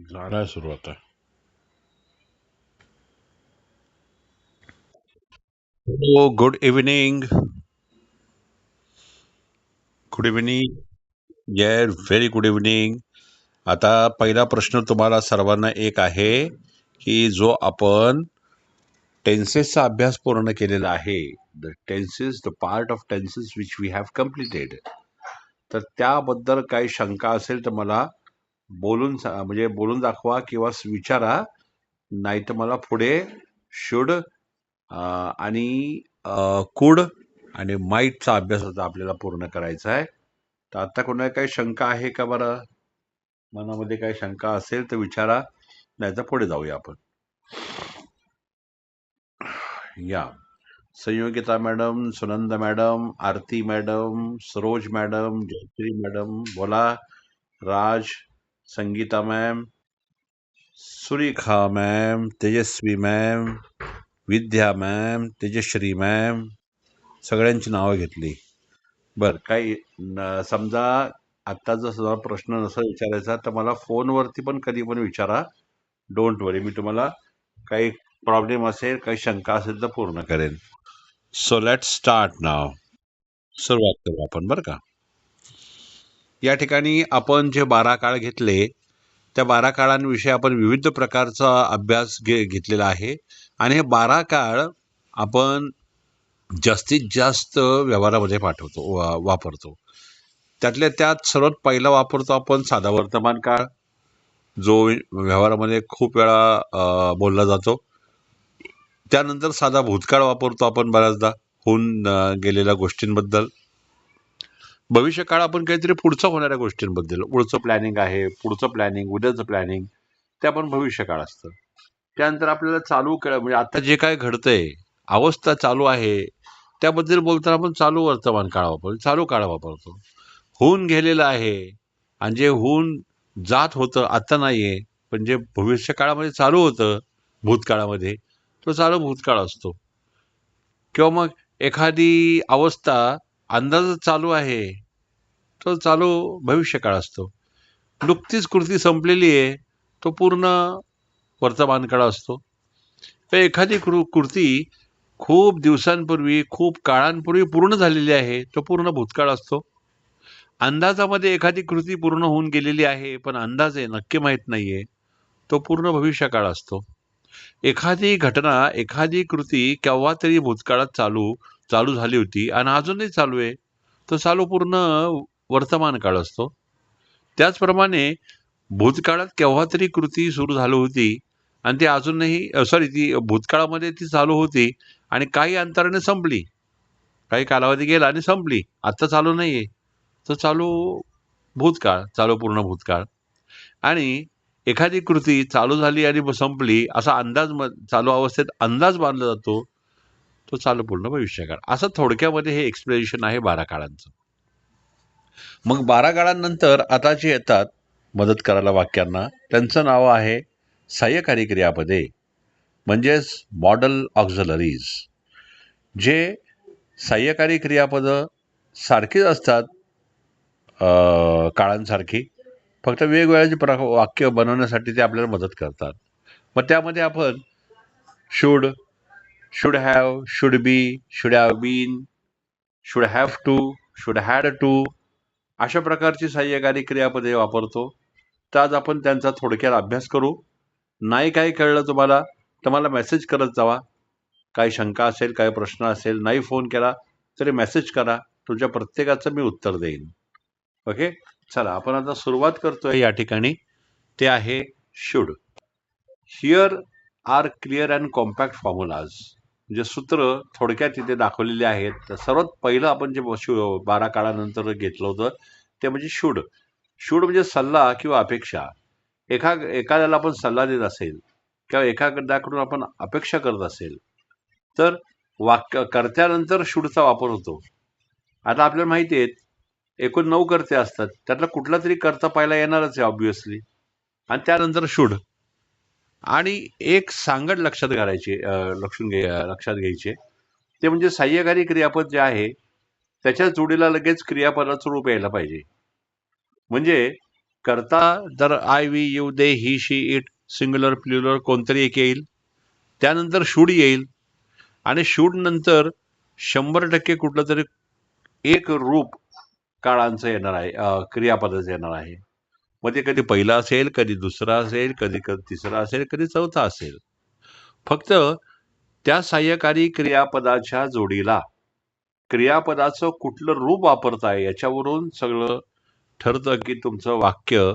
झाला सुरुवात आहे. हो, good evening. Good evening. Yes, very good evening. आता पहिला प्रश्न तुम्हाला सर्वांना एक आहे की जो आपण टेन्सेसचा अभ्यास पूर्ण केलेला आहे, the tenses, the part of tenses which we have completed, तर त्याबद्दल काही शंका असेल तर मला म्हणजे बोलून दाखवा किंवा विचारा. नाही तर मला पुढे शुड आणि कुड आणि माईटचा अभ्यास होता आपल्याला पूर्ण करायचा आहे. तर आता कोणाला काही शंका आहे का बरं? मनामध्ये काही शंका असेल तर विचारा, नाही तर पुढे जाऊया आपण. या Sanyogita madam, Sunanda madam, Aarti madam, Saroj madam, Jayashree madam, बोला. Raj, Sangeeta ma'am, Surekha ma'am, Tejaswi ma'am, Vidya ma'am, Tejashree ma'am, सगळ्यांची नावं घेतली. बर, काही समजा आता जर सुद्धा प्रश्न नसेल विचारायचा तर मला फोनवरती पण कधी पण विचारा. डोंट वरी, मी तुम्हाला काही प्रॉब्लेम असेल, काही शंका असेल तर पूर्ण करेन. सो लेट स्टार्ट नाव. सुरुवात करू आपण बरं का. या ठिकाणी आपण जे 12 काळ घेतले त्या 12 काळांविषयी आपण विविध प्रकारचा अभ्यास घेतलेला आहे. आणि हे 12 काळ आपण जास्तीत जास्त व्यवहारामध्ये वापरतो. त्यातल्या त्यात सर्वात पहिला वापरतो आपण साधा वर्तमान काळ, जो व्यवहारामध्ये खूप वेळा बोलला जातो. त्यानंतर साधा भूतकाळ वापरतो आपण बऱ्याचदा होऊन गेलेल्या गोष्टींबद्दल. भविष्यकाळ आपण काहीतरी पुढचं होणाऱ्या गोष्टींबद्दल, पुढचं प्लॅनिंग आहे, पुढचं प्लॅनिंग, उद्याचं प्लॅनिंग, ते आपण भविष्यकाळ असतं. त्यानंतर आपल्याला चालू काळ म्हणजे आता जे काय घडतंय, अवस्था चालू आहे, त्याबद्दल बोलताना आपण चालू वर्तमान काळ वापरतो, चालू काळ वापरतो. होऊन गेलेलं आहे आणि जे होऊन जात होतं आता नाहीये, पण जे भविष्य काळामध्ये चालू होतं भूतकाळामध्ये, तो चालू भूतकाळ असतो. किंवा मग एखादी अवस्था अंदाजच चालू आहे, तो चालू भविष्यकाळ असतो. नुकतीच कृती संपलेली आहे, तो पूर्ण वर्तमान काळ असतो. तर एखादी कृती खूप दिवसांपूर्वी, खूप काळांपूर्वी पूर्ण झालेली आहे, तो पूर्ण भूतकाळ असतो. अंदाजामध्ये एखादी कृती पूर्ण होऊन गेलेली आहे, पण अंदाज आहे नक्की माहीत नाहीये, तो पूर्ण भविष्यकाळ असतो. एखादी घटना, एखादी कृती केव्हा तरी भूतकाळात चालू झाली होती आणि अजूनही चालू आहे, तो चालू पूर्ण वर्तमान काळ असतो. त्याचप्रमाणे भूतकाळात केव्हा तरी कृती सुरू झाली होती आणि ती अजूनही ती भूतकाळामध्ये ती चालू होती आणि काही अंतराने संपली, काही कालावधी गेला आणि संपली, आता चालू नाहीये, तर चालू भूतकाळ, चालू पूर्ण भूतकाळ. आणि एखादी कृती चालू झाली आणि संपली असा चालू अवस्थेत अंदाज बांधला जातो, तो चालू पूर्ण भविष्यकाळ. असं थोडक्यामध्ये हे एक्सप्लेनेशन आहे 12 काळांचं. मग 12 काळांनंतर आता जे येतात मदत करायला वाक्यांना, त्यांचं नाव आहे सहाय्यकारी क्रियापदे, म्हणजेच मॉडल ऑक्झलरीज. जे सहाय्यकारी क्रियापदं सारखीच असतात काळांसारखी, फक्त वेगवेगळ्या वाक्य बनवण्यासाठी ते आपल्याला मदत करतात. मग त्यामध्ये आपण should, should have, should be, should have been, should have to, should had to, अशा प्रकारची सहाय्यकारी क्रियापदे वापरतो. तर आज आपण त्यांचा थोडक्यात अभ्यास करू. नाही काही कळलं तुम्हाला तर मला मेसेज करत जावा. काही शंका असेल, काही प्रश्न असेल, नाही फोन केला तरी मेसेज करा, तुमच्या प्रत्येकाचं मी उत्तर देईन. ओके, चला आपण आता सुरुवात करतोय. या ठिकाणी ते आहे should. Here are clear and compact formulas, म्हणजे सूत्र थोडक्यात इथे दाखवलेले आहेत. तर सर्वात पहिलं आपण जे 12 काळानंतर घेतलं होतं ते म्हणजे शुड. शुड म्हणजे सल्ला किंवा अपेक्षा. एखाद्याला आपण सल्ला देत असेल किंवा एखाद्याकडून आपण अपेक्षा करत असेल तर कर्त्यानंतर शुडचा वापर होतो. आता आपल्याला माहिती आहे एकूण 9 कर्ते असतात, त्यातला कुठला तरी कर्ता पहिला येणारच आहे ऑब्व्हियसली, आणि त्यानंतर शुड. आणि एक सांगड लक्षात घालायची, लक्षात घ्यायचे, ते म्हणजे सहाय्यकारी क्रियापद जे आहे त्याच्या जोडीला लगेच क्रियापदाचं रूप यायला पाहिजे. म्हणजे करता जर I, we, you, they, he, she, it, singular, plural कोणतरी एक येईल. त्यानंतर शुड येईल आणि शुड नंतर 100% कुठलं तरी एक रूप काळांचं येणार आहे, क्रियापदाचं येणार आहे. मग ते कधी पहिला असेल, कधी दुसरा असेल, कधी कधी तिसरा असेल, कधी चौथा असेल. फक्त त्या सहाय्यकारी क्रियापदाच्या जोडीला क्रियापदाचं कुठलं रूप वापरताय याच्यावरून सगळं ठरतं की तुमचं वाक्य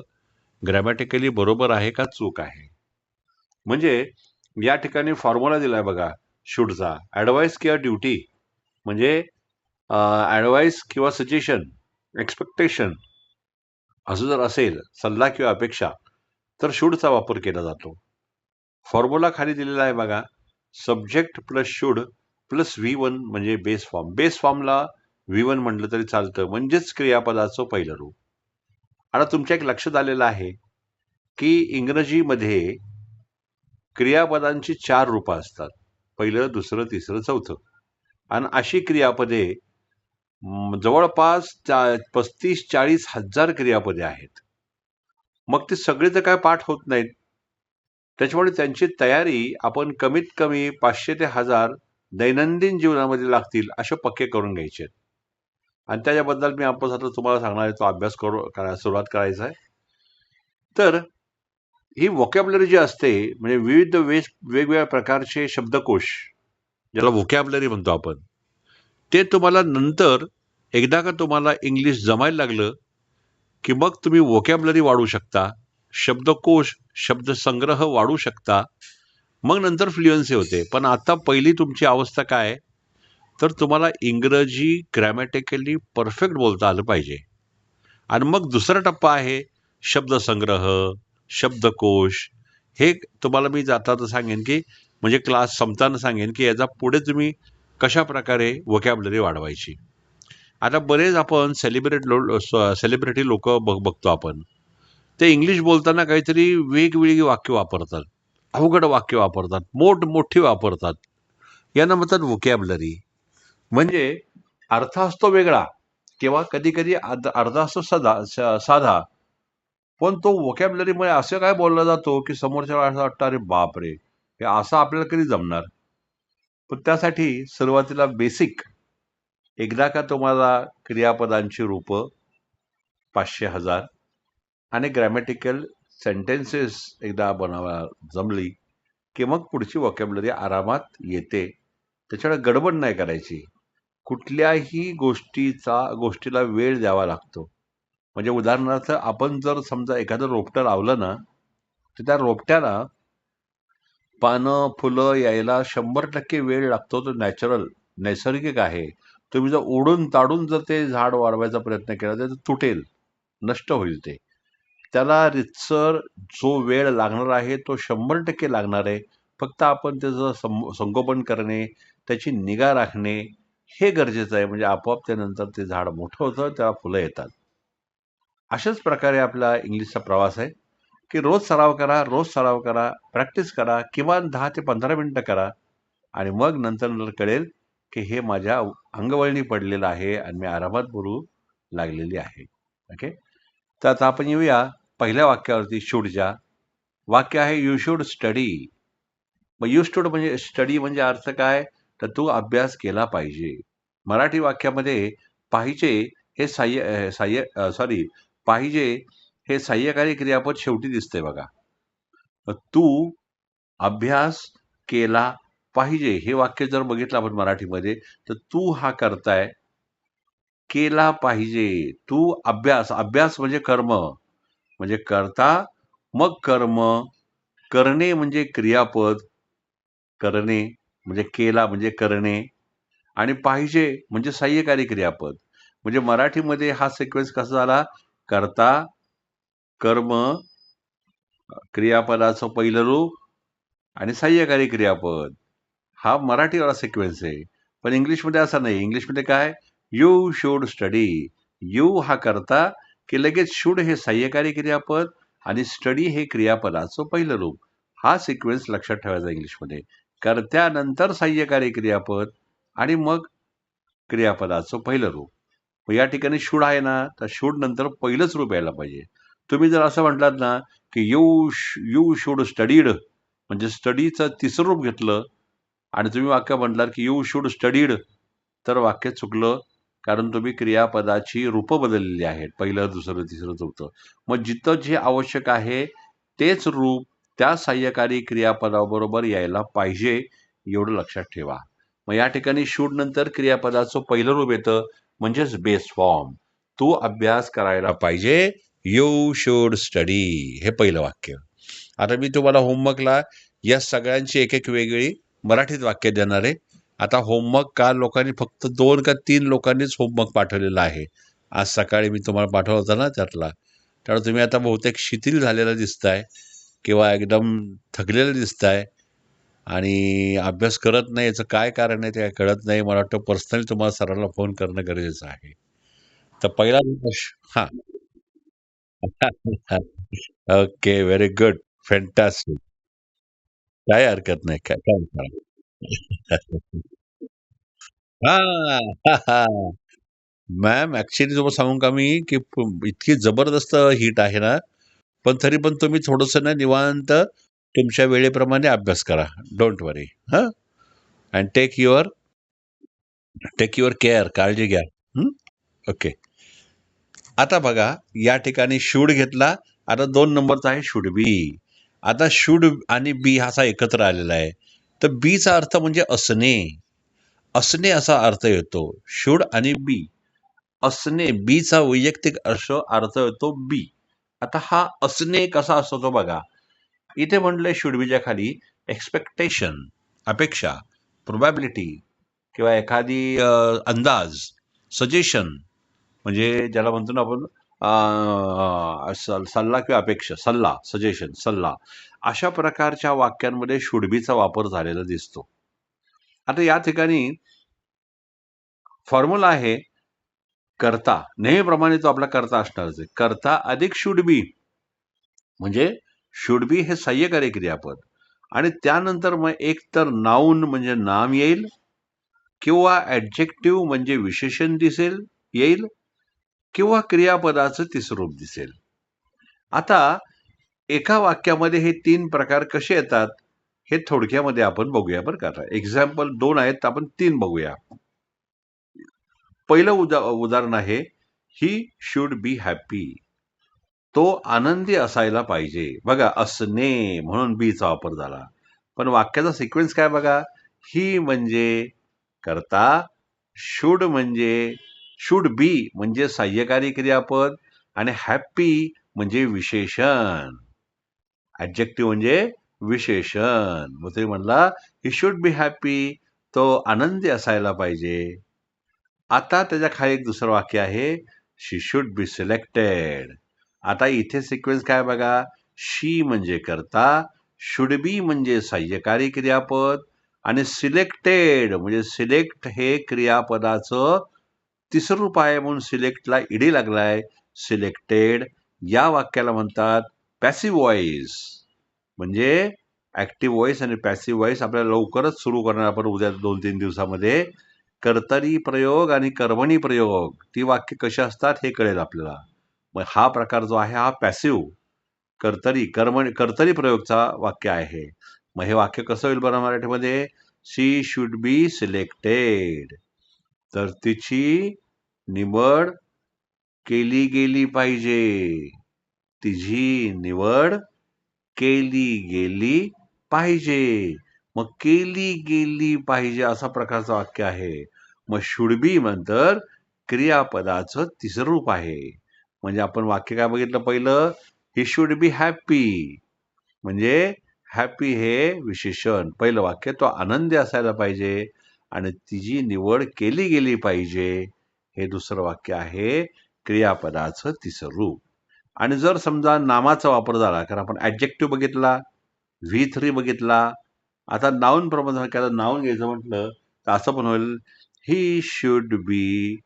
ग्रॅमॅटिकली बरोबर आहे का चूक आहे. म्हणजे या ठिकाणी फॉर्म्युला दिलाय बघा शुडचा. ऍडवाइस किंवा ड्युटी म्हणजे ऍडवाइस किंवा सजेशन, एक्सपेक्टेशन असं जर असेल, सल्ला किंवा अपेक्षा, तर शुडचा वापर केला जातो. फॉर्म्युला खाली दिलेला आहे बघा. Subject plus should plus V1 म्हणजे बेस फॉर्म. बेस फॉर्मला V1 म्हटलं तरी चालतं, म्हणजेच क्रियापदाचं पहिलं रूप. आता तुमच्या एक लक्षात आलेलं आहे की इंग्रजीमध्ये क्रियापदांची 4 रूपं असतात. पहिलं, दुसरं, तिसरं, चौथं. आणि अशी क्रियापदे जवळपास 35-40 हजार क्रियापदे आहेत. मग ते सगळे तर काय पाठ होत नाहीत. त्याच्यामुळे त्यांची तयारी आपण कमीत कमी 500 ते 1000 दैनंदिन जीवनामध्ये लागतील असे पक्के करून घ्यायचे. आणि त्याच्याबद्दल मी आपण आता तुम्हाला सांगणार आहे, तो अभ्यास सुरुवात करायचा आहे. तर ही व्होकॅब्युलरी जी असते म्हणजे विविध वेगवेगळ्या प्रकारचे शब्दकोश, ज्याला व्होकॅब्युलरी म्हणतो आपण, ते तुम्हाला नंतर एकदा का तुम्हाला इंग्लिश जमायला लागलं की मग तुम्ही व्होकॅब्युलरी वाढवू शकता, शब्दकोश, शब्दसंग्रह वाढवू शकता, मग नंतर फ्लुएन्सी होते. पण आता पहिली तुमची अवस्था काय, तर तुम्हाला इंग्रजी ग्रॅमॅटिकली परफेक्ट बोलता आलं पाहिजे. आणि मग दुसरा टप्पा आहे शब्दसंग्रह, शब्दकोश. हे तुम्हाला मी जाता सांगेन की म्हणजे क्लास संपताना सांगेन की याचा पुढे तुम्ही कशा प्रकारे व्होकॅब्युलरी वाढवायची. आता बरेच आपण सेलिब्रिटी लोक बघतो आपण, ते इंग्लिश बोलताना काहीतरी वेगवेगळी वाक्य वापरतात, अवघड वाक्य वापरतात, मोठी वापरतात. यांना म्हणतात व्होकॅब्युलरी. म्हणजे अर्थ असतो वेगळा किंवा कधी कधी अर्थ असतो साधा, पण तो व्होकॅब्युलरीमुळे असं काय बोलला जातो की समोरच्या असं वाटतं अरे बापरे, हे असं आपल्याला कधी जमणार. पण त्यासाठी सुरुवातीला बेसिक, एकदा का तुम्हाला क्रियापदांची रूपं 500-1000 आणि ग्रॅमॅटिकल सेंटेन्सेस एकदा बनवायला जमली की मग पुढची व्होकॅब्युलरी आरामात येते. त्याच्याकडे गडबड नाही करायची. कुठल्याही गोष्टीला वेळ द्यावा लागतो. म्हणजे उदाहरणार्थ आपण जर समजा एखादं रोपटं लावलं ना, तर त्या रोपट्याला पानं, फुलं यायला 100% वेळ लागतो. तो नैसर्गिक आहे. तुम्ही जर ओढून ताडून जर ते झाड वाढवायचा प्रयत्न केला तर ते तुटेल, नष्ट होईल ते. त्याला रितसर जो वेळ लागणार आहे तो 100% लागणार आहे. फक्त आपण त्याचं संगोपन करणे, त्याची निगा राखणे हे गरजेचं आहे. म्हणजे आपोआप त्यानंतर ते झाड मोठं होतं, त्याला फुलं येतात. अशाच प्रकारे आपला इंग्लिशचा प्रवास आहे की रोज सराव करा, प्रॅक्टिस करा, किमान 10 ते 15 मिनिटं करा आणि मग नंतर कळेल की हे माझ्या अंगवळणी पडलेलं आहे आणि मी आरामात बोलू लागलेली आहे. ओके. तर आता आपण येऊया पहिल्या वाक्यावरती, शुडच्या. वाक्य आहे यू शुड स्टडी. मग यू शुड म्हणजे स्टडी म्हणजे अर्थ काय, तर तू अभ्यास केला पाहिजे. मराठी वाक्यामध्ये पाहिजे हे पाहिजे हे सहाय्यकारी क्रियापद शेवटी दिसतंय बघा. तू अभ्यास केला पाहिजे हे वाक्य जर बघितलं आपण मराठीमध्ये, तर तू हा करताय, केला पाहिजे. तू अभ्यास म्हणजे कर्म, म्हणजे करता, मग कर्म, करणे म्हणजे क्रियापद, करणे म्हणजे केला म्हणजे करणे, आणि पाहिजे म्हणजे सहाय्यकारी क्रियापद. म्हणजे मराठीमध्ये हा सिक्वेन्स कसा झाला, करता, कर्म, क्रियापदाचं पहिलं रूप आणि सहाय्यकारी क्रियापद. हा मराठीवाला सिक्वेन्स आहे. पण इंग्लिशमध्ये असा नाही. इंग्लिशमध्ये काय, यू शुड स्टडी. यू हा करता की लगेच शुड हे सहाय्यकारी क्रियापद आणि स्टडी हे क्रियापदाचं पहिलं रूप. हा सिक्वेन्स लक्षात ठेवायचा इंग्लिशमध्ये. कर्त्यानंतर सहाय्यकारी क्रियापद आणि मग क्रियापदाचं पहिलं रूप. मग या ठिकाणी शुड आहे ना, तर शुड नंतर पहिलंच रूप यायला पाहिजे. तुम्ही जर असं म्हटलात ना, की यू शुड स्टडीड, म्हणजे स्टडीचं तिसरं रूप घेतलं आणि तुम्ही वाक्य म्हटलात की यू शुड स्टडीड, तर वाक्य चुकलं. कारण तुम्ही क्रियापदाची रूपं बदललेली आहेत. पहिलं, दुसरं, तिसरं, चौथं. मग जिथं जे आवश्यक आहे तेच रूप त्या सहाय्यकारी क्रियापदाबरोबर यायला पाहिजे, एवढं लक्षात ठेवा. मग या ठिकाणी शुड नंतर क्रियापदाचं पहिलं रूप येतं, म्हणजेच बेस फॉर्म. तू अभ्यास करायला पाहिजे, यू शुड स्टडी, हे पहिलं वाक्य. आता मी तुम्हाला होमवर्कला या सगळ्यांची एक एक वेगळी मराठीत वाक्य देणार आहे. आता होमवर्क काल लोकांनी फक्त 2 का 3 लोकांनीच होमवर्क पाठवलेला आहे. आज सकाळी मी तुम्हाला पाठवला होता ना त्यातला. त्यामुळे तुम्ही आता बहुतेक शिथिल झालेला दिसताय किंवा एकदम थकलेलं दिसताय आणि अभ्यास करत नाही. याचं काय कारण आहे ते काय कळत नाही. मला वाटतं पर्सनली तुम्हाला सरांना फोन करणं गरजेचं आहे. तर पहिला हां. ओके. Very good. फॅन्टास्टिक. काही हरकत नाही. काय काम करा. हां. मॅम ॲक्चुअली तुम्हाला सांगू का मी, की इतकी जबरदस्त हीट आहे ना, पण तरी पण तुम्ही थोडंसं ना निवांत तुमच्या वेळेप्रमाणे अभ्यास करा. Don't worry. हां. And take your care. काळजी घ्या. हं. ओके. आता बघा, या ठिकाणी शुड घेतला. आता 2 नंबरचा आहे शुड बी. आता शुड आणि बी असा एकत्र आलेला आहे. तर बीचा अर्थ म्हणजे असणे. असणे असा अर्थ येतो. शुड आणि बी. असणे, बीचा वैयक्तिक अर्थ येतो बी. आता हा असणे कसा असतो तो बघा. इथे म्हटलंय शुड बीच्या खाली एक्सपेक्टेशन, अपेक्षा, प्रोबॅबिलिटी किंवा एखादी अंदाज, सजेशन, म्हणजे ज्याला म्हणतो ना आपण सल्ला किंवा अपेक्षा, सल्ला, सजेशन, सल्ला, अशा प्रकारच्या वाक्यांमध्ये शुड बीचा वापर झालेला दिसतो. आता या ठिकाणी फॉर्म्युला आहे कर्ता. नेहमीप्रमाणे तो आपला कर्ता असणारच आहे. कर्ता अधिक शुड बी, म्हणजे शुड बी हे सहाय्यकारी क्रियापद आणि त्यानंतर मग एक तर नाऊन म्हणजे नाम येईल किंवा ऍडजेक्टिव्ह म्हणजे विशेषण येईल किंवा क्रियापदाचं तिसरं रूप दिसेल. आता एका वाक्यामध्ये हे 3 प्रकार कसे येतात हे थोडक्यामध्ये आपण बघूया बरं का. एक्झाम्पल 2 आहेत, आपण 3 बघूया. पहिलं उदाहरण आहे, ही शुड बी हॅपी. तो आनंदी असायला पाहिजे. बघा, असणे म्हणून बीचा वापर झाला. पण वाक्याचा सिक्वेन्स काय बघा. ही म्हणजे कर्ता, शुड बी म्हणजे सहाय्यकारी क्रियापद आणि हॅप्पी म्हणजे विशेषण. ऍडजेक्टिव्ह म्हणजे विशेषण. मग तुम्ही म्हणला ही शुड बी हॅपी, तो आनंदी असायला पाहिजे. आता त्याच्या खाली एक दुसरं वाक्य आहे, शी शुड बी सिलेक्टेड. आता इथे सिक्वेन्स काय बघा. शी म्हणजे कर्ता, शुड बी म्हणजे सहाय्यकारी क्रियापद आणि सिलेक्टेड म्हणजे सिलेक्ट हे क्रियापदाचं तिसरं रूप आहे, म्हणून सिलेक्टला ईडी लागलाय. सिलेक्टेड या वाक्याला म्हणतात पॅसिव्ह व्हॉइस. म्हणजे ऍक्टिव्ह व्हॉइस आणि पॅसिव्ह व्हॉइस आपल्याला लवकरच सुरू करणार आपण उद्या 2-3 दिवसामध्ये. कर्तरी प्रयोग आणि कर्मणी प्रयोग, ती वाक्य कशी असतात हे कळेल आपल्याला. मग हा प्रकार जो आहे हा पॅसिव्ह कर्तरी प्रयोगचा वाक्य आहे. मग हे वाक्य कसं होईल बरं मराठीमध्ये. शी शुड बी सिलेक्टेड, तर तिची निवड केली गेली पाहिजे. तिची निवड केली गेली पाहिजे. मग केली गेली पाहिजे असा प्रकारचं वाक्य आहे. मग शुड बी नंतर क्रियापदाचं तिसरं रूप आहे. म्हणजे आपण वाक्य काय बघितलं पहिलं, ही शुड बी हॅपी, म्हणजे हॅपी हे विशेषण. पहिलं वाक्य, तो आनंदी असायला पाहिजे आणि तिची निवड केली गेली पाहिजे, हे दुसरं वाक्य आहे क्रियापदाचं तिसरं रूप. आणि जर समजा नामाचा वापर झाला, कारण आपण ऍडजेक्टिव्ह बघितला, V3 बघितला. आता नाऊन प्रमाणे नाऊन घ्यायचं म्हटलं तर असं पण होईल, ही शुड बी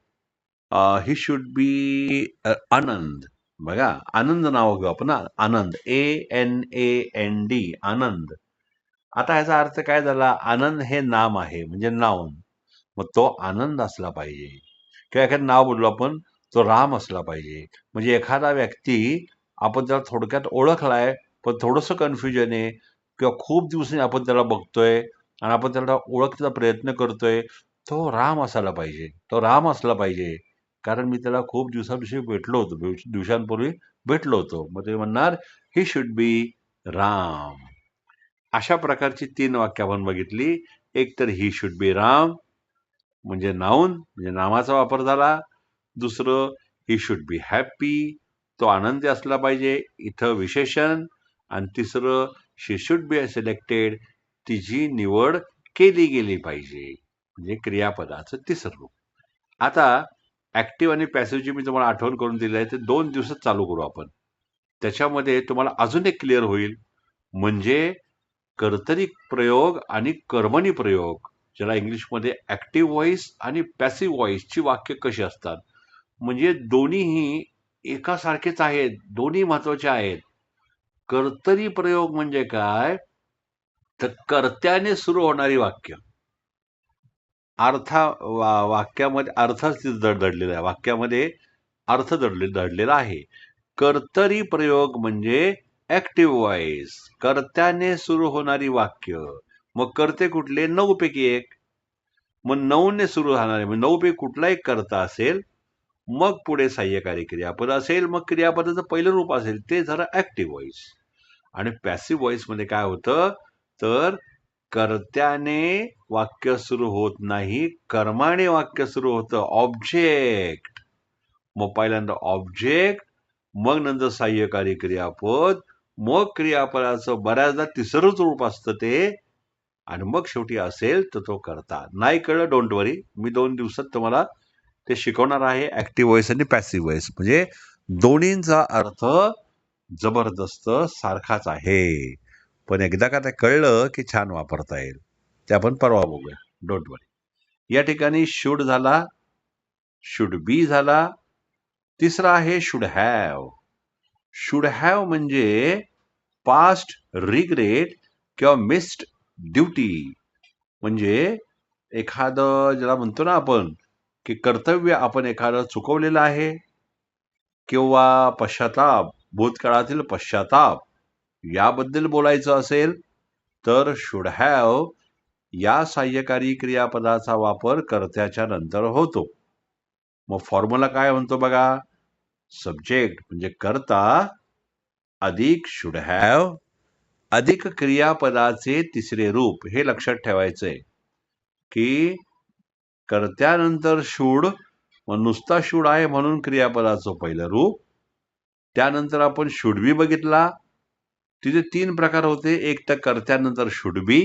आनंद. बघा, आनंद नाव घेऊ आपण. आनंद, ANAND, आनंद. आता ह्याचा अर्थ काय झाला. आनंद हे नाम आहे म्हणजे नाऊन, मग तो आनंद असला पाहिजे किंवा एखादं नाव बोललो आपण, तो राम असला पाहिजे. म्हणजे एखादा व्यक्ती आपण त्याला थोडक्यात ओळखलाय, पण थोडंसं कन्फ्युजन आहे किंवा खूप दिवसांनी आपण त्याला बघतोय आणि आपण त्याला ओळखण्याचा प्रयत्न करतोय, तो राम असायला पाहिजे. तो राम असला पाहिजे. कारण मी त्याला खूप दिवसांविषयी भेटलो होतो. दिवसांपूर्वी भेटलो होतो. मग ते म्हणणार, "ही शुड बी राम." अशा प्रकारची 3 वाक्य आपण बघितली. एक तर ही शुड बी राम म्हणजे नाऊन म्हणजे नामाचा वापर झाला. दुसरं ही शुड बी हॅपी, तो आनंदी असला पाहिजे, इथं विशेषण. आणि तिसरं शी शुड बी सिलेक्टेड, तिची निवड केली गेली पाहिजे, म्हणजे क्रियापदाचं तिसरं रूप. आता ऍक्टिव्ह आणि पॅसिव्हची मी तुम्हाला आठवण करून दिली आहे, ते 2 दिवसात चालू करू आपण. त्याच्यामध्ये तुम्हाला अजून एक क्लिअर होईल, म्हणजे कर्तरी प्रयोग आणि कर्मणी प्रयोग, ज्याला इंग्लिशमध्ये ऍक्टिव्ह व्हॉइस आणि पॅसिव्ह व्हॉइसची वाक्य कशी असतात. म्हणजे दोन्हीही एकासारखेच आहेत, दोन्ही महत्वाचे आहेत. कर्तरी प्रयोग म्हणजे काय, तर कर्त्याने सुरू होणारी वाक्य. वाक्यामध्ये अर्थच दडलेला आहे, वाक्यामध्ये अर्थ दडलेला आहे. कर्तरी प्रयोग म्हणजे ऍक्टिव्ह व्हॉइस, कर्त्याने सुरू होणारी वाक्य. मग कर्ते कुठले? 9 पैकी एक. मग 9 ने सुरू राहणारे, मग 9 पैकी कुठला एक कर्ता असेल, मग पुढे सहाय्यकारी क्रियापद असेल, मग क्रियापदाचं पहिलं रूप असेल, ते झालं ऍक्टिव्ह व्हॉइस. आणि पॅसिव्ह व्हॉइस मध्ये काय होतं, तर कर्त्याने वाक्य सुरू होत नाही, कर्माने वाक्य सुरू होतं, ऑब्जेक्ट. मग पहिल्यांदा ऑब्जेक्ट, मग नंतर सहाय्यकारी क्रियापद, मग क्रियापदाचं बऱ्याचदा तिसरंच रूप असतं ते, आणि मग शेवटी असेल तर तो कर्ता. नाही कळलं, डोंट वरी, मी 2 दिवसात तुम्हाला ते शिकवणार आहे. ऍक्टिव्ह व्हॉइस आणि पॅसिव्ह व्हॉइस म्हणजे दोन्हींचा अर्थ जबरदस्त सारखाच आहे. पण एकदा का ते कळलं की छान वापरता येईल. ते आपण परवा बघूया, डोंट वरी. या ठिकाणी शुड झाला, शुड बी झाला. तिसरा आहे शुड हॅव. शुड हॅव म्हणजे पास्ट रिग्रेट किंवा मिस्ड ड्युटी. म्हणजे एखादं ज्याला म्हणतो ना आपण, की कर्तव्य आपण एखादं चुकवलेलं आहे, किंवा पश्चाताप, भूतकाळातील पश्चाताप, याबद्दल बोलायचं असेल तर शुड हॅव या सहाय्यकारी क्रियापदाचा वापर कर्त्याच्या नंतर होतो. मग फॉर्म्युला काय म्हणतो बघा, सब्जेक्ट म्हणजे कर्ता अधिक शुड हॅव अधिक क्रियापदाचे तिसरे रूप. हे लक्षात ठेवायचंय की कर्त्यानंतर शुड, मग नुसता शुड आहे म्हणून क्रियापदाचं पहिलं रूप. त्यानंतर आपण शुड बी बघितला, तिथे 3 प्रकार होते. एक तर कर्त्यानंतर शुड बी,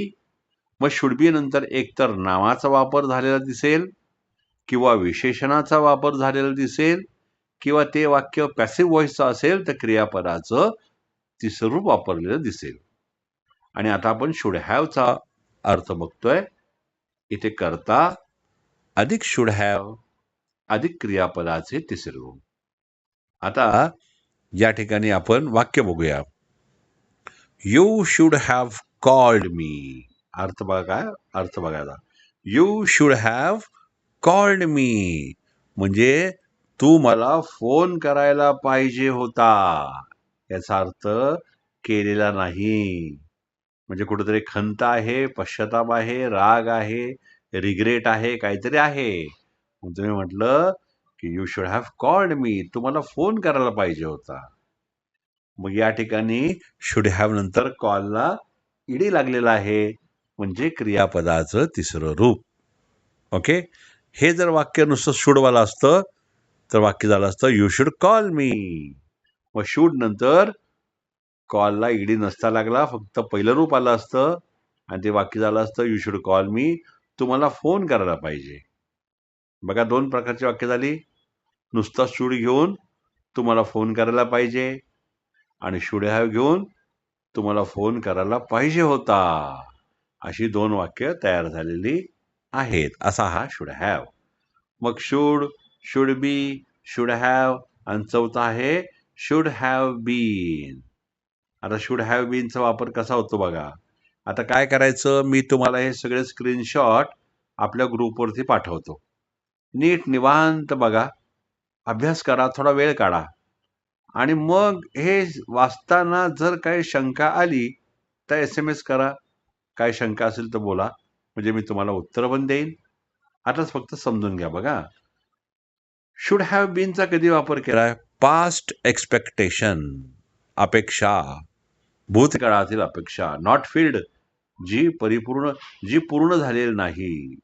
मग शुड बी नंतर एकतर नावाचा वापर झालेला दिसेल, किंवा विशेषणाचा वापर झालेला दिसेल, किंवा ते वाक्य पॅसिव्ह व्हॉइसचं असेल तर क्रियापदाचं तिसरं रूप वापरलेलं दिसेल. आणि आता आपण शुड हॅवचा अर्थ बघतोय. इथे कर्ता अधिक शुड हॅव अधिक क्रियापदाचे तिसरे रूप. आता या ठिकाणी आपण वाक्य बघूया. यू शुड हॅव कॉल्ड मी. अर्थ बघा काय, अर्थ बघायला. यू शुड हॅव कॉल्ड मी म्हणजे तू मला फोन करायला पाहिजे होता, याचा अर्थ केलेला नाही. म्हणजे कुठेतरी खंत आहे, पश्चाताप आहे, राग आहे, रिग्रेट आहे, काहीतरी आहे. मग तुम्ही म्हटलं की you should have called me, तू मला फोन करायला पाहिजे होता. मग या ठिकाणी शुड हॅव नंतर कॉलला ईडी लागलेला आहे, म्हणजे क्रियापदाचं तिसरं रूप. ओके. हे जर वाक्य नुसतं शुडवाला असतं तर वाक्य झालं असतं यू शुड कॉल मी. मग शुड नंतर कॉलला ईडी नसता लागला, फक्त पहिलं रूप आलं असतं आणि ते वाक्य झालं असतं यू शुड कॉल मी, तुम्हाला फोन करायला पाहिजे. बघा 2 प्रकारची वाक्य झाली. नुसता शुड घेऊन तुम्हाला फोन करायला पाहिजे, आणि शुड हॅव घेऊन तुम्हाला फोन करायला पाहिजे होता. अशी 2 वाक्य तयार झालेली आहेत. असा हा शुड हॅव. मग should, should be, should have, आणि चौथा आहे शुड हॅव बीन. आता शुड हॅव बीनचा वापर कसा होतो बघा. आता काय करायचं, मी तुम्हाला हे सगळे स्क्रीनशॉट आपल्या ग्रुपवरती पाठवतो. नीट निवांत बघा, अभ्यास करा, थोडा वेळ काढा आणि मग हे वाचताना जर काही शंका आली तर SMS करा. काय शंका असेल तर बोला, म्हणजे मी तुम्हाला उत्तर पण देईन. आताच फक्त समजून घ्या बघा. शुड हॅव बीनचा कधी वापर केलाय? पास्ट एक्सपेक्टेशन, अपेक्षा, भूतकाळातील अपेक्षा, नॉट फिल्ड, जी पूर्ण झालेली नाही.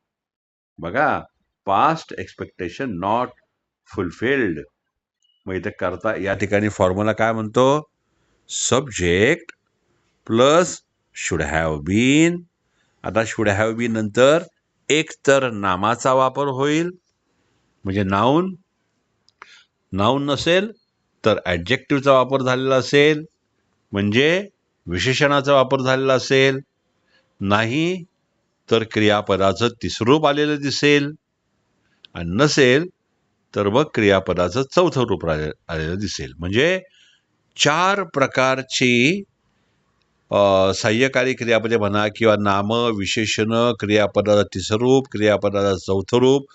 बघा, पास्ट एक्सपेक्टेशन नॉट फुलफिल्ड. मग इथे करता या ठिकाणी फॉर्म्युला काय म्हणतो? Subject plus should have been. आता शुड हॅव बीन नंतर एक तर नामाचा वापर होईल, म्हणजे नाऊन. नाऊन नसेल तर ॲडजेक्टिव्हचा वापर झालेला असेल, म्हणजे विशेषणाचा वापर झालेला असेल. नाही तर क्रियापदाचं तिसरं रूप आलेलं दिसेल, आणि नसेल तर मग क्रियापदाचं चौथं रूप आलेलं दिसेल. म्हणजे 4 प्रकारची सहाय्यकारी क्रियापदे म्हणा किंवा नाम, विशेषण, क्रियापदाचं तिसरं रूप, क्रियापदाचं चौथं रूप,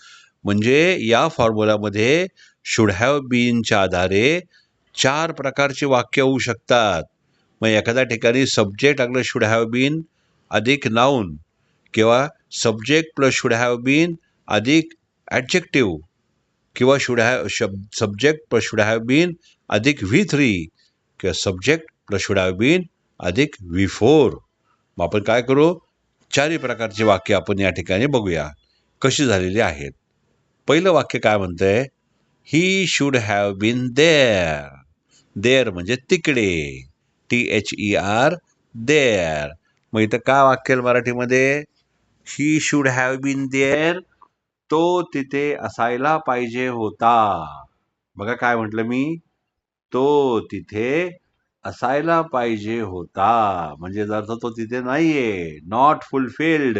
म्हणजे या फॉर्म्युलामध्ये शुड हॅव बीनच्या आधारे 4 प्रकारची वाक्य होऊ शकतात. मग एखाद्या ठिकाणी सब्जेक्ट आपलं शुड हॅव बीन अधिक नाऊन, किंवा subject plus should have been अधिक ॲडजेक्टिव्ह, किंवा subject plus should have been अधिक V3, किंवा subject plus should have been अधिक V4. मग आपण काय करू? 4 प्रकारची वाक्य आपण या ठिकाणी बघूया कशी झालेली आहेत. पहिलं वाक्य काय म्हणतंय? He should have been there. There म्हणजे तिकडे, THER, देअर. मग इथं काय वाक्य मराठीमध्ये? He should have been there, तो तिथे असायला पाहिजे होता. बघा काय म्हटलं मी? तो तिथे असायला पाहिजे होता, म्हणजे अर्थ तो तिथे नाहीये. Not fulfilled.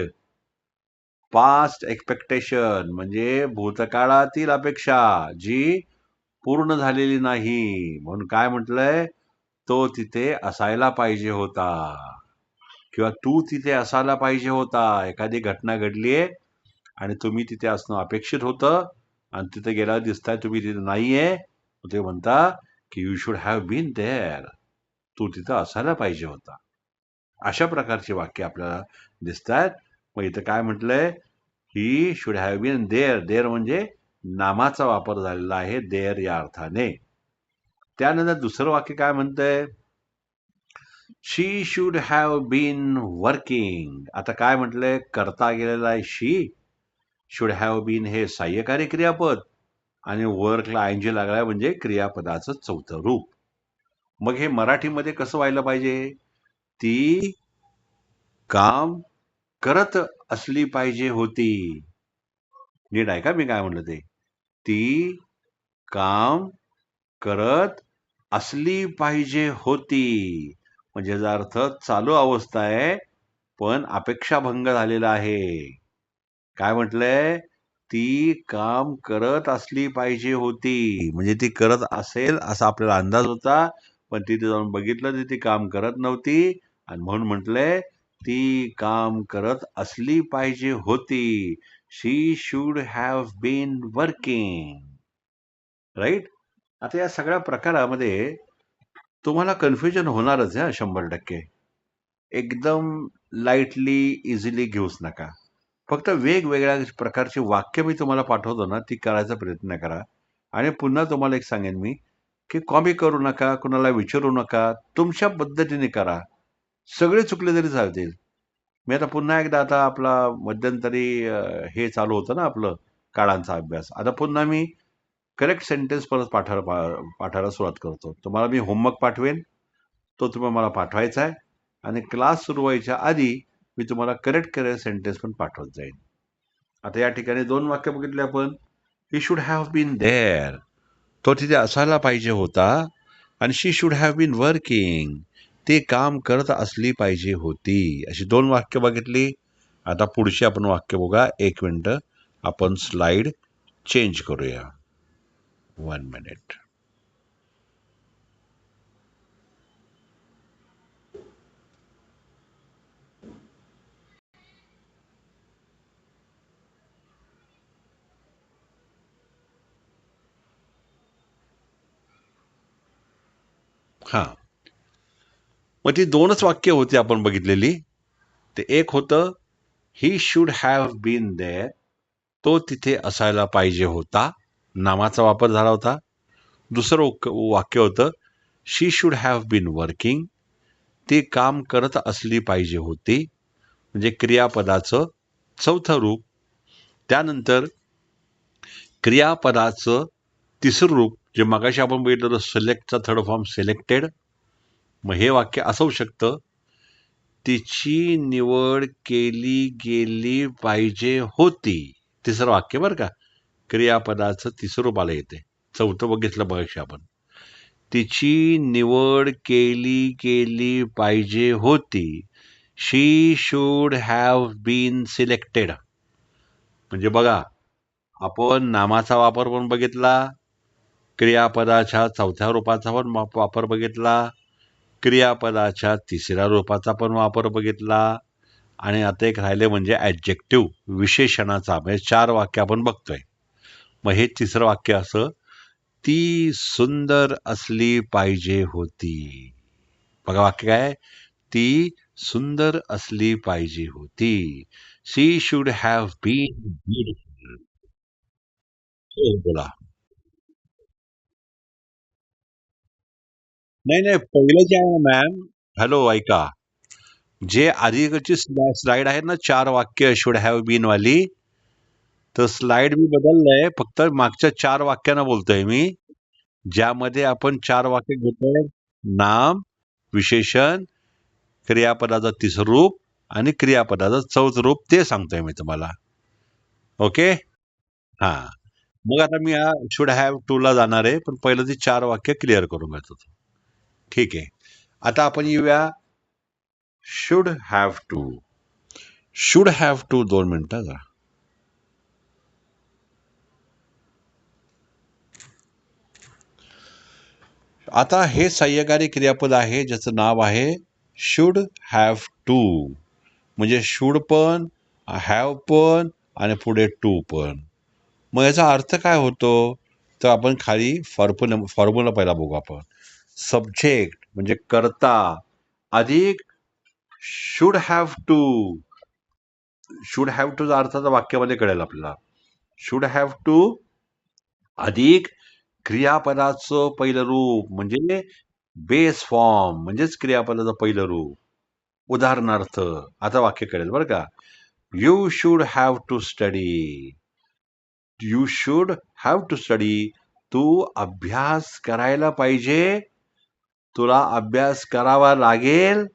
पास्ट एक्सपेक्टेशन म्हणजे भूतकाळातील अपेक्षा जी पूर्ण झालेली नाही. म्हणून काय म्हटलंय? तो तिथे असायला पाहिजे होता, किंवा तू तिथे असायला पाहिजे होता. एखादी घटना घडलीये आणि तुम्ही तिथे असणं अपेक्षित होतं, आणि तिथे गेल्यावर दिसताय तुम्ही तिथे नाहीये. ते म्हणता की you should have been there. तू तिथं असायला पाहिजे होता. अशा प्रकारची वाक्य आपल्याला दिसतात. मग इथं काय म्हटलंय? He should have been there. There म्हणजे नामाचा वापर झालेला आहे देअर या अर्थाने. त्यानंतर दुसरं वाक्य काय म्हणतंय? शी शुड हॅव बीन वर्किंग. आता काय म्हटलंय? करता गेलेला आहे शी. शुड हॅव बीन हे सहाय्यकारी क्रियापद, आणि वर्कला ING लागलाय म्हणजे क्रियापदाचं चौथं रूप. मग हे मराठीमध्ये कसं व्हायला पाहिजे? ती काम करत असली पाहिजे होती. नीट आहे का मी काय म्हणलं ते? ती काम करत असली पाहिजे होती, म्हणजे याचा अर्थ चालू अवस्था आहे पण अपेक्षाभंग झालेला आहे. काय म्हटलंय? ती काम करत असली पाहिजे होती, म्हणजे ती करत असेल असा आपल्याला अंदाज होता, पण तिथे जाऊन बघितलं तर ती काम करत नव्हती, आणि म्हणून म्हटलंय ती काम करत असली पाहिजे होती. She should have been working. Right? आता या सगळ्या प्रकारामध्ये तुम्हाला कन्फ्युजन होणारच आहे, 100%. एकदम लाईटली, इझिली घेऊच नका. फक्त वेगवेगळ्या प्रकारची वाक्य मी तुम्हाला पाठवतो ना, ती करायचा प्रयत्न करा. आणि पुन्हा तुम्हाला एक सांगेन मी, की कॉपी करू नका, कुणाला विचारू नका, तुमच्या पद्धतीने करा. सगळे चुकले तरी चालतील. मी आता पुन्हा एकदा, आता आपला मध्यंतरी हे चालू होतं ना आपलं काळांचा अभ्यास. आता पुन्हा मी करेक्ट सेंटेन्स परत पाठायला सुरुवात करतो. तुम्हाला मी होमवर्क पाठवेन, तो तुम्ही मला पाठवायचा आहे, आणि क्लास सुरू व्हायच्या आधी मी तुम्हाला करेक्ट सेंटेन्स पण पाठवत जाईन. आता या ठिकाणी 2 वाक्य बघितले आपण. He should have been there, तो तिथे असायला पाहिजे होता, आणि she should have been working, ती काम करत असली पाहिजे होती. अशी 2 वाक्य बघितली. आता पुढची आपण वाक्य बघा. 1 मिनिट, आपण स्लाइड चेंज करूया. 1 मिनिट. हा, मग ती दोनच वाक्य होती आपण बघितलेली. ते एक होतं he should have been there, तो तिथे असायला पाहिजे होता, नामाचा वापर झाला होता. दुसरं वाक्य होतं शी शुड हॅव बीन वर्किंग, ती काम करत असली पाहिजे होती, म्हणजे क्रियापदाचं चौथं रूप. त्यानंतर क्रियापदाचं तिसरं रूप जे मगाशी आपण बघितलं सिलेक्टचा थर्ड फॉर्म सिलेक्टेड. मग हे वाक्य असं होऊ शकतं तिची निवड केली गेली पाहिजे होती. तिसरं वाक्य बरं का, क्रियापदाचं तिसरं रूप आलं येते. चौथं बघितलं बघायची आपण, तिची निवड केली गेली पाहिजे होती. She should have bin selected. म्हणजे बघा, आपण नामाचा वापर पण बघितला, क्रियापदाच्या चौथ्या रूपाचा पण वापर बघितला, क्रियापदाच्या तिसऱ्या रूपाचा पण वापर बघितला, आणि आता एक राहिले म्हणजे ॲडजेक्टिव्ह, विशेषणाचा. म्हणजे 4 वाक्य आपण बघतोय. मग हे तिसरं वाक्य असं, ती सुंदर असली पाहिजे होती. बघा वाक्य काय, ती सुंदर असली पाहिजे होती. She should have bin beautiful. बोला. नाही नाही, पहिलं जे आहे ना मॅम, हॅलो ऐका, जे आधीची स्लाइड आहेत ना 4 वाक्य शुड हॅव बीन वाली, तर स्लाइड मी बदललंय, फक्त मागच्या 4 वाक्यांना बोलतोय मी, ज्यामध्ये आपण 4 वाक्य घेतोय. नाम, विशेषण, क्रियापदाचं तिसरं रूप आणि क्रियापदाचं चौथं रूप, ते सांगतोय मी तुम्हाला. ओके. हा, मग आता मी शुड हॅव टू ला जाणार आहे, पण पहिलं ती 4 वाक्य क्लिअर करून घेतो. ठीक आहे. आता आपण येऊया should have to. Should have to, 2 मिनिटं जरा. आता हे सहाय्यकारी क्रियापद आहे ज्याचं नाव आहे शुड हॅव टू. म्हणजे शुड पण, हॅव पण आणि पुढे टू पण. मग याचा अर्थ काय होतो, तर आपण खाली फॉर्म्युला पहिला बघू आपण. सब्जेक्ट म्हणजे कर्ता अधिक should have to. Should have to अर्थ वाक्यामध्ये कळेल आपल्याला. शुड हॅव टू अधिक क्रियापदाचं पहिलं रूप म्हणजे बेस फॉर्म, म्हणजेच क्रियापदाचं पहिलं रूप. उदाहरणार्थ आता वाक्य कळेल बरं का. You should have to study. You should have to study, तू अभ्यास करायला पाहिजे, तुला अभ्यास करावा लागेल,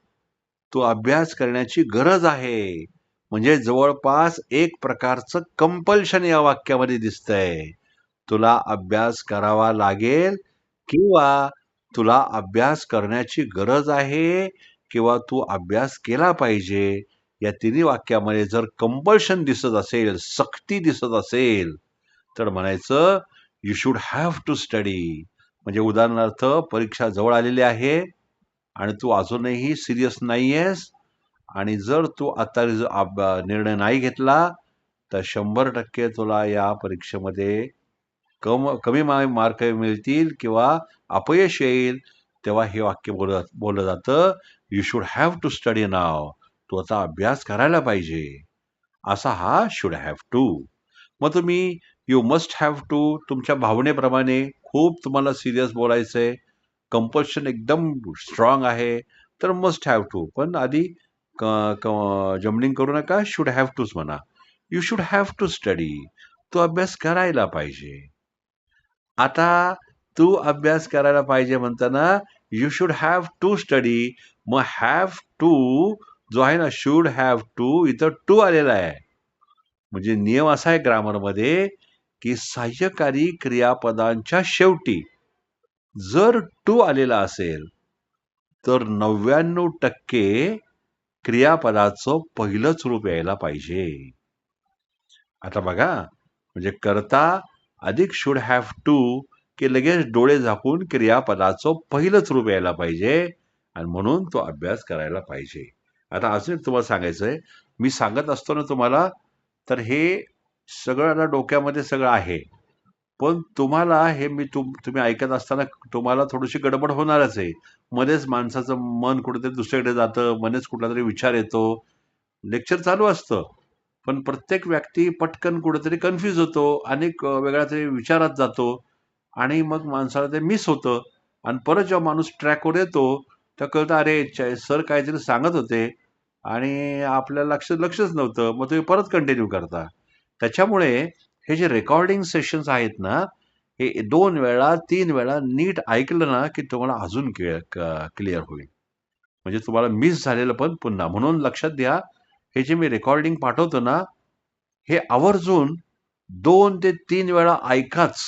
तू अभ्यास करण्याची गरज आहे. म्हणजे जवळपास एक प्रकारचं कंपल्शन या वाक्यामध्ये दिसतंय. तुला अभ्यास करावा लागेल किंवा तुला अभ्यास करण्याची गरज आहे किंवा तू अभ्यास केला पाहिजे. या तिन्ही वाक्यामध्ये जर कंपल्शन दिसत असेल, सक्ती दिसत असेल, तर म्हणायचं you should have to study. म्हणजे उदाहरणार्थ परीक्षा जवळ आलेली आहे आणि तू अजूनही सिरियस नाहीयेस, आणि जर तू आता निर्णय नाही घेतला तर 100% तुला या परीक्षेमध्ये कमी मार्क मिळतील किंवा अपयश येईल. तेव्हा हे वाक्य बोललं जातं, you should have to study now. तू आता अभ्यास करायला पाहिजे. असा हा शुड हॅव टू. मग तुम्ही यू मस्ट हॅव टू तुमच्या भावनेप्रमाणे, खूप तुम्हाला सिरियस बोलायचंय, कंपल्शन एकदम स्ट्रॉंग आहे, तर मस्ट हॅव टू. पण आधी जमलिंग करू नका, शुड हॅव टूच म्हणा. You should have to study, तू अभ्यास करायला पाहिजे. आता तू अभ्यास करायला पाहिजे म्हणताना you should have to study. मग हॅव टू जो आहे ना, शुड हॅव टू, इथं टू आलेला आहे. म्हणजे नियम असा आहे ग्रामरमध्ये की सहाय्यकारी क्रियापदांच्या शेवटी जर टू आलेला असेल तर 99% क्रियापदाचं पहिलंच रूप यायला पाहिजे. आता बघा, म्हणजे करता अधिक शुड हॅव टू की लगेच डोळे झाकून क्रियापदाचं पहिलंच रूप यायला पाहिजे, आणि म्हणून तो अभ्यास करायला पाहिजे. आता अजून एक तुम्हाला सांगायचंय, मी सांगत असतो ना तुम्हाला, तर हे सगळं आता डोक्यामध्ये सगळं आहे, पण तुम्हाला हे तुम्ही ऐकत असताना तुम्हाला थोडीशी गडबड होणारच आहे. मध्येच माणसाचं मन कुठेतरी दुसरीकडे जातं, मध्येच कुठलातरी विचार येतो. लेक्चर चालू असतं. पण प्रत्येक व्यक्ती पटकन कुठेतरी कन्फ्यूज होतो. अनेक वेगळ्या तरी विचारात जातो आणि मग माणसाला ते मिस होतं आणि परत जेव्हा माणूस ट्रॅकवर येतो, तर कळतं अरे सर काहीतरी सांगत होते आणि आपल्या लक्षच नव्हतं. मग तुम्ही परत कंटिन्यू करता. त्याच्यामुळे हे जे रेकॉर्डिंग सेशन्स आहेत ना, हे 2 वेळा, 3 वेळा नीट ऐकलं ना, की तुम्हाला अजून क्लिअर होईल. म्हणजे तुम्हाला मिस झालेलं पण पुन्हा. म्हणून लक्षात घ्या, हे जे मी रेकॉर्डिंग पाठवतो ना, हे आवर्जून 2 ते 3 वेळा ऐकाच.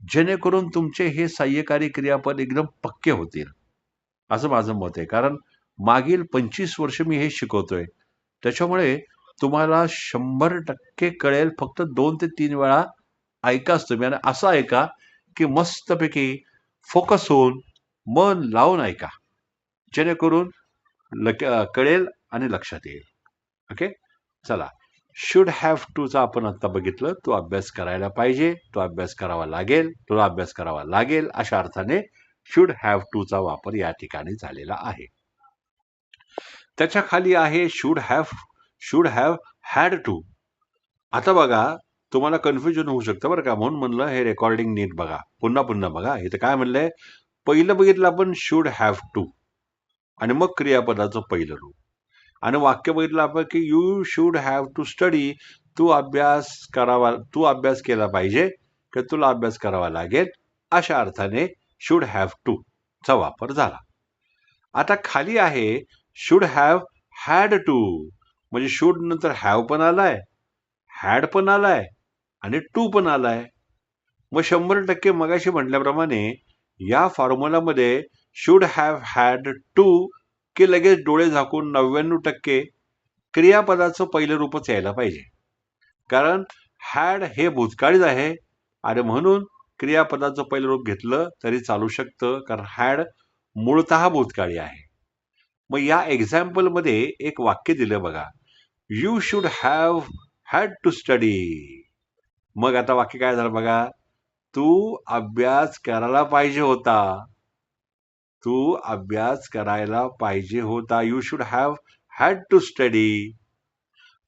जेणेकरून तुमचे हे सहाय्यकारी क्रियापद एकदम पक्के होतील. असं माझं मत आहे. कारण मागील 25 वर्ष मी हे शिकवतोय. त्याच्यामुळे तुम्हाला 100% कळेल. फक्त 2 ते 3 वेळा ऐकाच तुम्ही आणि असं ऐका, की मस्तपैकी फोकस होऊन, मन लावून ऐका. जेणेकरून कळेल आणि लक्षात येईल. ओके? चला. शुड हॅव टूचा आपण आता बघितलं. तो अभ्यास करायला पाहिजे, तो अभ्यास करावा लागेल, तो अभ्यास करावा लागेल अशा अर्थाने शुड हॅव टूचा वापर या ठिकाणी झालेला आहे. त्याच्या खाली आहे शुड हॅव हॅड टू. आता बघा, तुम्हाला कन्फ्युजन होऊ शकतं बरं का, म्हणून म्हणलं हे रेकॉर्डिंग नीट बघा. पुन्हा पुन्हा बघा. इथं काय म्हणलंय, पहिलं बघितलं आपण शुड हॅव टू आणि मग क्रियापदाचं पहिलं रूप आणि वाक्य बघितलं आपण की you should have to study. तू अभ्यास केला पाहिजे की तुला अभ्यास करावा लागेल अशा अर्थाने शुड हॅव टू चा वापर झाला. आता खाली आहे शुड हॅव हॅड टू. म्हणजे शुड नंतर हॅव पण आलाय, हॅड पण आलाय आणि टू पण आलाय. मग 100% मगाशी म्हटल्याप्रमाणे या फॉर्म्युलामध्ये शुड हॅव हॅड टू की लगेच डोळे झाकून 99% क्रियापदाचं पहिलं रूपच यायला पाहिजे. कारण हॅड हे भूतकाळीच आहे आणि म्हणून क्रियापदाचं पहिलं रूप घेतलं तरी चालू शकतं, कारण हॅड मूळतः भूतकाळी आहे. मग या एक्झाम्पलमध्ये एक वाक्य दिलं बघा, you should have had to study. मग आता वाक्य काय झालं बघा, तू अभ्यास करायला पाहिजे होता. तू अभ्यास करायला पाहिजे होता. You should have had to study.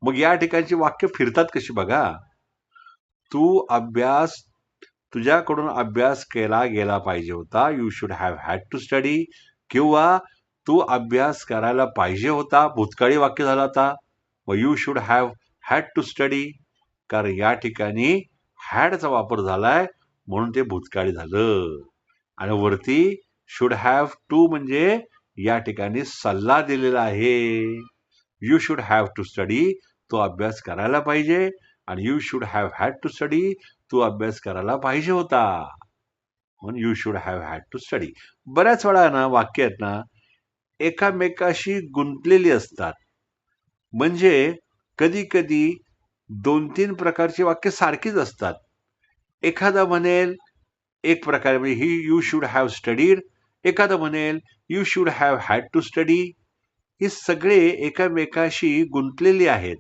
मग या ठिकाणची वाक्य फिरतात कशी बघा. तुझ्याकडून अभ्यास केला गेला पाहिजे होता. You should have had to study. किंवा तू अभ्यास करायला पाहिजे होता. भूतकाळी वाक्य झालं आता. मग you should have had to study. कारण या ठिकाणी हॅडचा वापर झालाय म्हणून ते भूतकाळी झालं. आणि वरती शुड हॅव टू म्हणजे या ठिकाणी सल्ला दिलेला आहे. You should have to study. तो अभ्यास करायला पाहिजे. आणि you should have had to study. तू अभ्यास करायला पाहिजे होता. म्हणून you should have had to study. बऱ्याच वेळा ना वाक्य आहेत ना एकामेकाशी गुंतलेली असतात. म्हणजे कधी कधी 2-3 प्रकारची वाक्य सारखीच असतात. एखादा म्हणेल एक प्रकारे म्हणजे यू शुड हॅव स्टडीड. एखादं म्हणेल you should have had to study. हे सगळे एकामेकाशी गुंतलेली आहेत.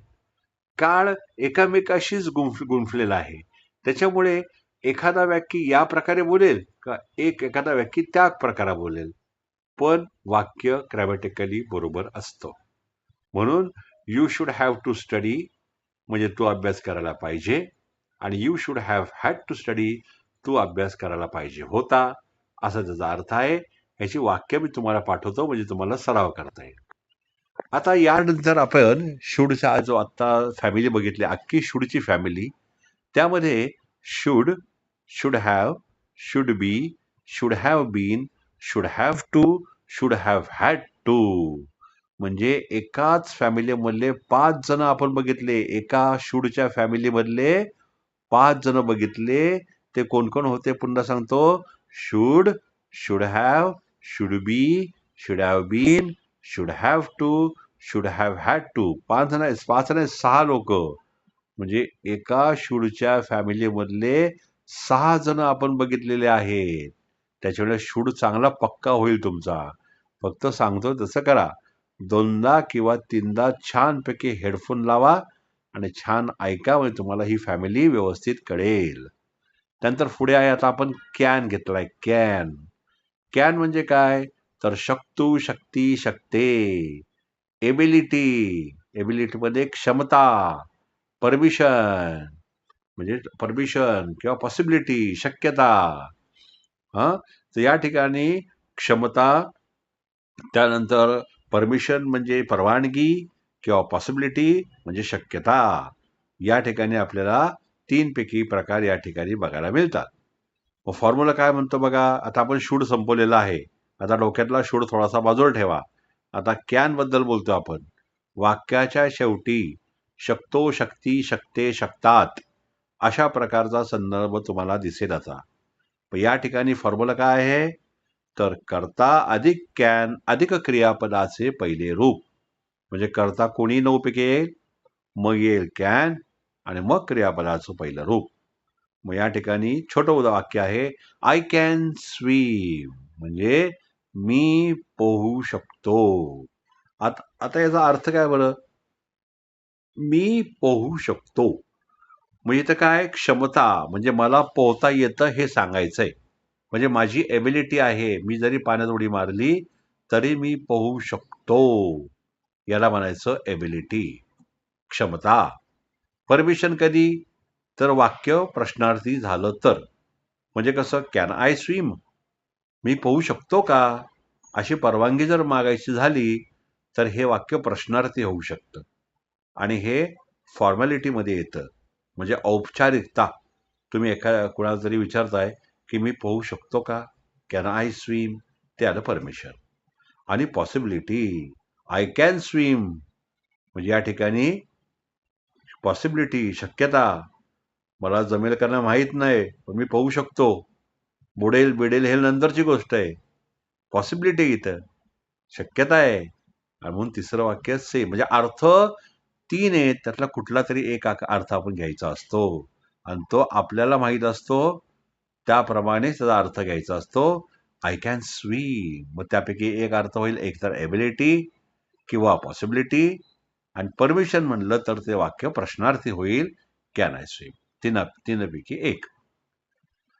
काळ एकामेकाशीच गुंफलेला आहे. त्याच्यामुळे एखादा व्यक्ती या प्रकारे बोलेल का एखादा व्यक्ती त्या प्रकारे बोलेल, पण वाक्य ग्रॅमॅटिकली बरोबर असतं. म्हणून you should have to study म्हणजे तू अभ्यास करायला पाहिजे आणि you should have had to study तू अभ्यास करायला पाहिजे होता असा त्याचा अर्थ आहे. ह्याची वाक्य मी तुम्हाला पाठवतो म्हणजे तुम्हाला सराव करता येईल. आता यानंतर आपण शुडचा जो आता फॅमिली बघितली अख्खी शुडची फॅमिली, त्यामध्ये should, should have, should be, should have been, should have to, should have had to. म्हणजे एकाच फॅमिलीमधले 5 जण आपण बघितले. एका शुडच्या फॅमिलीमधले 5 जण बघितले. ते कोण कोण होते पुन्हा सांगतो. Should, should have, should be, should have been, should have to, should have had to. 5 नाही 6 लोक. म्हणजे एका शुडच्या फॅमिलीमधले 6 जण आपण बघितलेले आहेत. त्याच्यामुळे शुड चांगला पक्का होईल तुमचा. फक्त सांगतो तसं करा. 2दा किंवा 3दा छानपैकी हेडफोन लावा आणि छान ऐका म्हणजे तुम्हाला ही फॅमिली व्यवस्थित कळेल. त्यानंतर पुढे आहे, आता आपण कॅन घेतलाय. कॅन. कॅन म्हणजे काय? तर शकतो, शक्ती, शकते. एबिलिटी. एबिलिटीमध्ये क्षमता. परमिशन म्हणजे परमिशन किंवा पॉसिबिलिटी, शक्यता. तर या ठिकाणी क्षमता, त्यानंतर परमिशन म्हणजे परवानगी किंवा पॉसिबिलिटी म्हणजे शक्यता. या ठिकाणी आपल्याला 3 पैकी प्रकार या ठिकाणी बघायला मिळतात. मग फॉर्म्युला काय म्हणतो बघा. आता आपण शूड संपवलेला आहे. आता डोक्यातला शूड थोडासा बाजूला ठेवा. आता कॅन बद्दल बोलतो आपण. वाक्याच्या शेवटी शकतो, शक्ती, शकते, शकतात अशा प्रकारचा संदर्भ तुम्हाला दिसेल. आता या ठिकाणी फॉर्म्युला काय आहे? तर कर्ता अधिक कॅन अधिक क्रियापदाचे पहिले रूप. म्हणजे कर्ता कोणी 9 पैकी येईल, मग येईल कॅन आणि मग क्रियापदाचं पहिलं रूप. मग या ठिकाणी छोटं वाक्य आहे, आय कॅन स्विम म्हणजे मी पोहू शकतो. आता याचा अर्थ काय बरं? मी पोहू शकतो म्हणजे इथं काय, क्षमता म्हणजे मला पोहता येतं हे सांगायचंय. म्हणजे माझी एबिलिटी आहे. मी जरी पाण्यात उडी मारली तरी मी पोहू शकतो. याला म्हणायचं एबिलिटी, क्षमता. परमिशन कधी? तर वाक्य प्रश्नार्थी झालं तर. म्हणजे कसं, कॅन आय स्विम? मी पोहू शकतो का? अशी परवानगी जर मागायची झाली तर हे वाक्य प्रश्नार्थी होऊ शकतं. आणि हे फॉर्मॅलिटीमध्ये येतं. म्हणजे औपचारिकता. तुम्ही कुणाला तरी विचारताय की मी पोहू शकतो का? Can I swim? ते आलं परमिशन. आणि पॉसिबिलिटी, आय कॅन स्विम म्हणजे या ठिकाणी पॉसिबिलिटी, शक्यता. मला जमेल का नाही माहीत नाही, पण मी पोहू शकतो. बुडेल बिडेल हे नंतरची गोष्ट आहे. पॉसिबिलिटी इथं शक्यता आहे. आणि म्हणून तिसरं वाक्य सेम. म्हणजे अर्थ 3 आहेत, त्यातला कुठला तरी एक अर्थ आपण घ्यायचा असतो आणि तो आपल्याला माहीत असतो. त्याप्रमाणे त्याचा अर्थ घ्यायचा असतो. आय कॅन स्विम मग त्यापैकी एक अर्थ होईल, एक तर एबिलिटी किंवा पॉसिबिलिटी. आणि परमिशन म्हणलं तर ते वाक्य प्रश्नार्थी होईल, कॅन आय स्विम. तीनपैकी एक.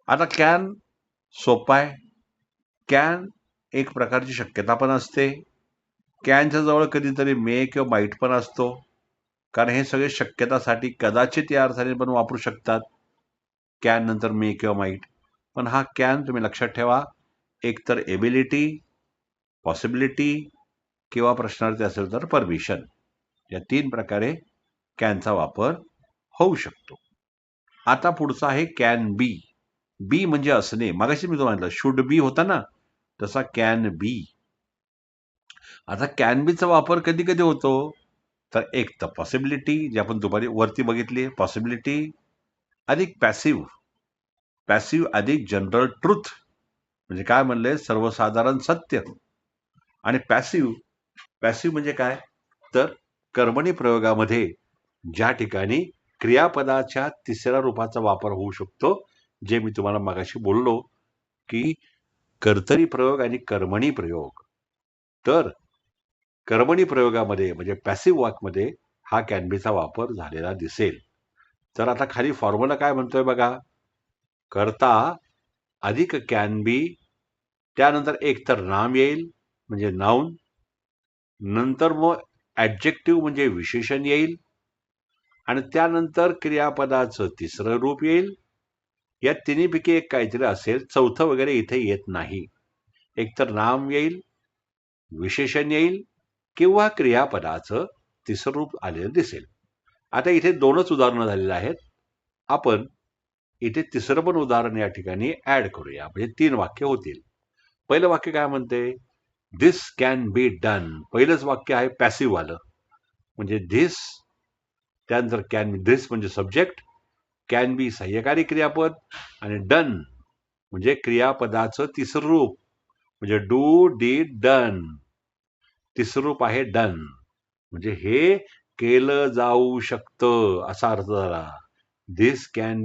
आता कॅन सोपा आहे. कॅन एक प्रकारची शक्यता पण असते. कॅनच्या जवळ कधीतरी मे किंवा माईट पण असतो. कारण हे सगळे शक्यतासाठी कदाचित या अर्थाने पण वापरू शकतात. कॅन नंतर मे किंवा माईट. पण हा कॅन तुम्ही लक्षात ठेवा, एक तर एबिलिटी, पॉसिबिलिटी किंवा प्रश्नार्थी असेल तर परमिशन. या 3 प्रकारे कॅनचा वापर होऊ शकतो. आता पुढचा आहे कॅन बी. बी म्हणजे असणे. मगाशी मी तुम्हाला शुड बी होता ना, तसा कॅन बी. आता कॅन बीचा वापर कधी कधी होतो? तर एक तर पॉसिबिलिटी, जी आपण दुपारी वरती बघितली, पॉसिबिलिटी अधिक पॅसिव्ह. पॅसिव्ह अधिक जनरल ट्रुथ म्हणजे काय म्हणले, सर्वसाधारण सत्य. आणि पॅसिव्ह म्हणजे काय? तर कर्मणी प्रयोगामध्ये ज्या ठिकाणी क्रियापदाच्या तिसऱ्या रूपाचा वापर होऊ शकतो, जे मी तुम्हाला मगाशी बोललो की कर्तरी प्रयोग आणि कर्मणी प्रयोग. तर कर्मणी प्रयोगामध्ये म्हणजे पॅसिव्ह वाक्यमध्ये हा कॅन बीचा वापर झालेला दिसेल. तर आता खाली फॉर्म्युला काय म्हणतोय बघा. कर्ता अधिक कॅन बी, त्यानंतर एक तर नाम येईल म्हणजे नाऊन, नंतर मग ऍडजेक्टिव्ह म्हणजे विशेषण येईल, आणि त्यानंतर क्रियापदाचं तिसरं रूप येईल. या तिन्हीपैकी एक काहीतरी असेल, चौथं वगैरे इथे येत नाही. एकतर नाम येईल, विशेषण येईल किंवा क्रियापदाचं तिसरं रूप आलेलं दिसेल. आता इथे 2च उदाहरणं झालेली आहेत. आपण इथे तिसरं पण उदाहरण या ठिकाणी ऍड करूया, म्हणजे 3 वाक्य होतील. पहिलं वाक्य काय म्हणते? दिस कॅन बी डन. पहिलंच वाक्य आहे पॅसिव्ह आलं, म्हणजे धिस. त्यानंतर कॅन बी, धिस म्हणजे सब्जेक्ट, कॅन बी सहाय्यकारी क्रियापद, आणि डन म्हणजे क्रियापदाचं तिसरं रूप, म्हणजे डू डीड डन. तिसरं रूप आहे डन, म्हणजे हे केलं जाऊ शकतं असा अर्थ झाला. This can